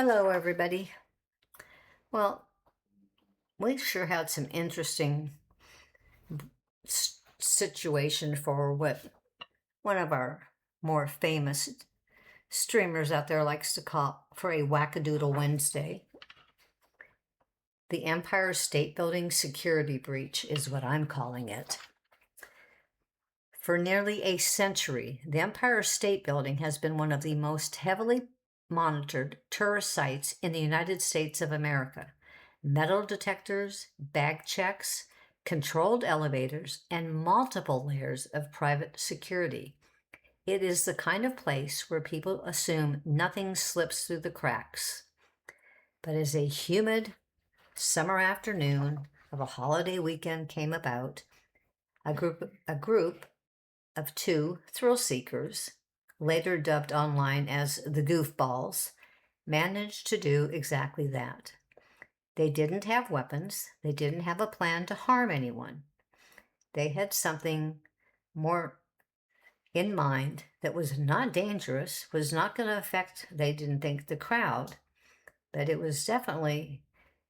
Hello, everybody. Well, we sure had some interesting situation for what one of our more famous streamers out there likes to call for a wackadoodle Wednesday. The Empire State Building security breach is what I'm calling it. For nearly a century, the Empire State Building has been one of the most heavily monitored tourist sites in the United States of America. Metal detectors, bag checks, controlled elevators, and multiple layers of private security. It is the kind of place where people assume nothing slips through the cracks. But as a humid summer afternoon of a holiday weekend came about, a group of two thrill seekers, later dubbed online as the Goofballs, managed to do exactly that. They didn't have weapons. They didn't have a plan to harm anyone. They had something more in mind that was not dangerous, was not going to affect, they didn't think, the crowd, but it was definitely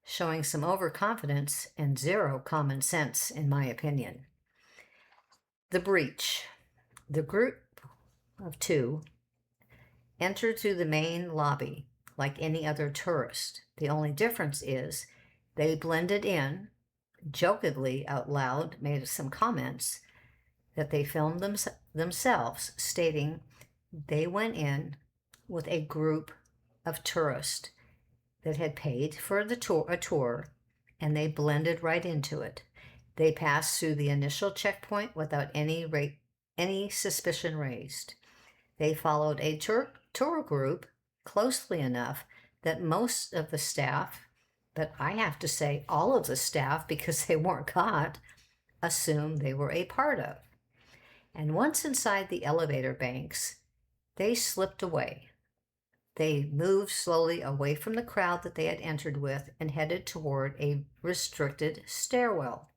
showing some overconfidence and zero common sense, in my opinion. The breach. The group of two entered through the main lobby like any other tourist. The only difference is they blended in, jokingly out loud made some comments that they filmed themselves, stating they went in with a group of tourists that had paid for a tour, and they blended right into it. They passed through the initial checkpoint without any suspicion raised. They followed a tour group closely enough that most of the staff, but I have to say all of the staff because they weren't caught, assumed they were a part of. And once inside the elevator banks, they slipped away. They moved slowly away from the crowd that they had entered with and headed toward a restricted stairwell.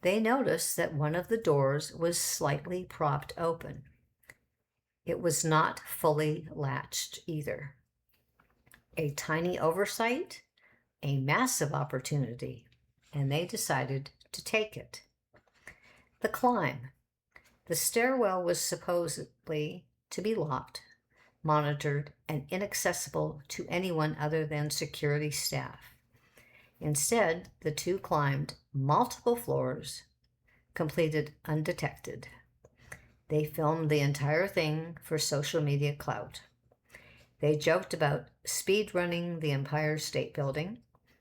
They noticed that one of the doors was slightly propped open. It was not fully latched either. A tiny oversight, a massive opportunity, and they decided to take it. The climb. The stairwell was supposedly to be locked, monitored, and inaccessible to anyone other than security staff. Instead, the two climbed multiple floors, completed undetected. They filmed the entire thing for social media clout. They joked about speed running the Empire State Building.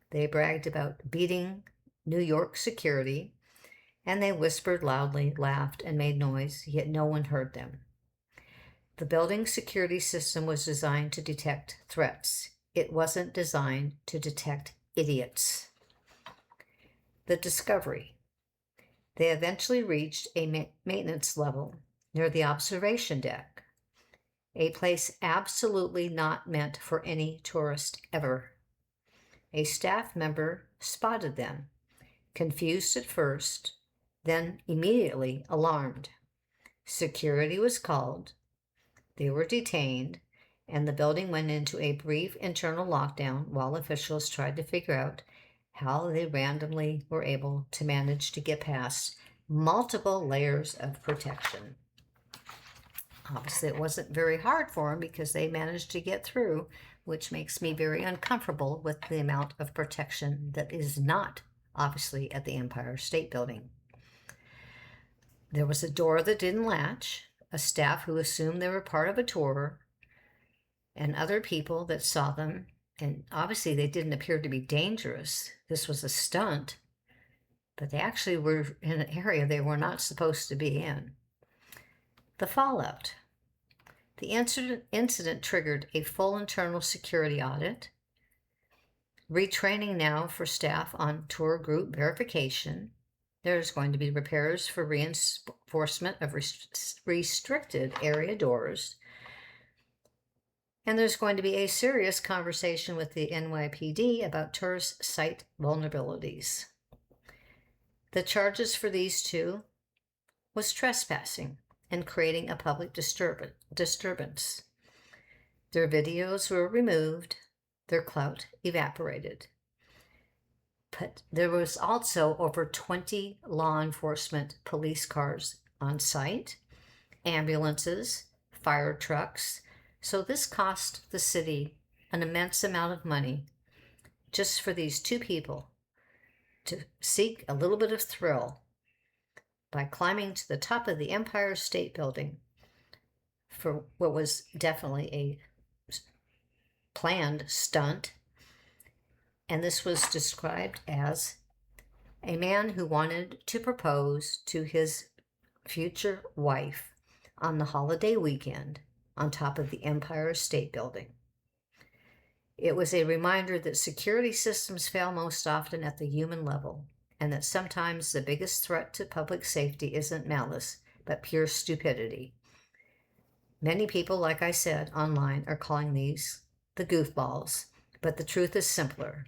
They bragged about beating New York security, and they whispered loudly, laughed, and made noise, yet no one heard them. The building's security system was designed to detect threats. It wasn't designed to detect idiots. The discovery. They eventually reached a maintenance level near the observation deck, a place absolutely not meant for any tourist ever. A staff member spotted them, confused at first, then immediately alarmed. Security was called, they were detained, and the building went into a brief internal lockdown while officials tried to figure out how they randomly were able to manage to get past multiple layers of protection. Obviously, it wasn't very hard for them because they managed to get through, which makes me very uncomfortable with the amount of protection that is not, obviously, at the Empire State Building. There was a door that didn't latch, a staff who assumed they were part of a tour, and other people that saw them, and obviously they didn't appear to be dangerous. This was a stunt, but they actually were in an area they were not supposed to be in. The fallout. The incident triggered a full internal security audit, retraining now for staff on tour group verification. There's going to be repairs for reinforcement of restricted area doors. And there's going to be a serious conversation with the NYPD about tourist site vulnerabilities. The charges for these two was trespassing and creating a public disturbance. Their videos were removed, their clout evaporated. But there was also over 20 law enforcement police cars on site, ambulances, fire trucks. So this cost the city an immense amount of money just for these two people to seek a little bit of thrill by climbing to the top of the Empire State Building for what was definitely a planned stunt. And this was described as a man who wanted to propose to his future wife on the holiday weekend on top of the Empire State Building. It was a reminder that security systems fail most often at the human level, and that sometimes the biggest threat to public safety isn't malice, but pure stupidity. Many people, like I said, online are calling these the goofballs, but the truth is simpler.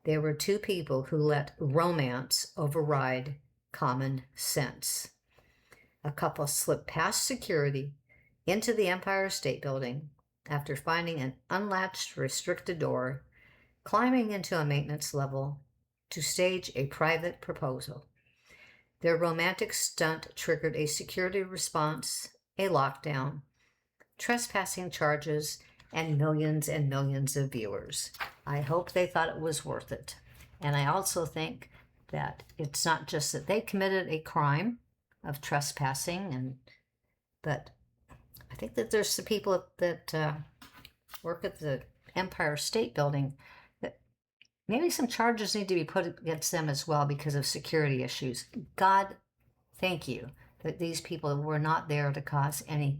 There were two people who let romance override common sense. A couple slipped past security into the Empire State Building after finding an unlatched restricted door, climbing into a maintenance level to stage a private proposal. Their romantic stunt triggered a security response, a lockdown, trespassing charges, and millions of viewers. I hope they thought it was worth it. And I also think that it's not just that they committed a crime of trespassing, but I think that there's some people that work at the Empire State Building that maybe some charges need to be put against them as well because of security issues. God, thank you that these people were not there to cause any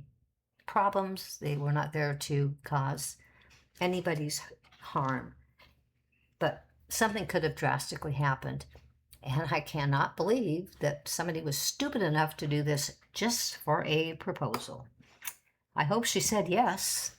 problems. They were not there to cause anybody's harm. But something could have drastically happened. And I cannot believe that somebody was stupid enough to do this just for a proposal. I hope she said yes.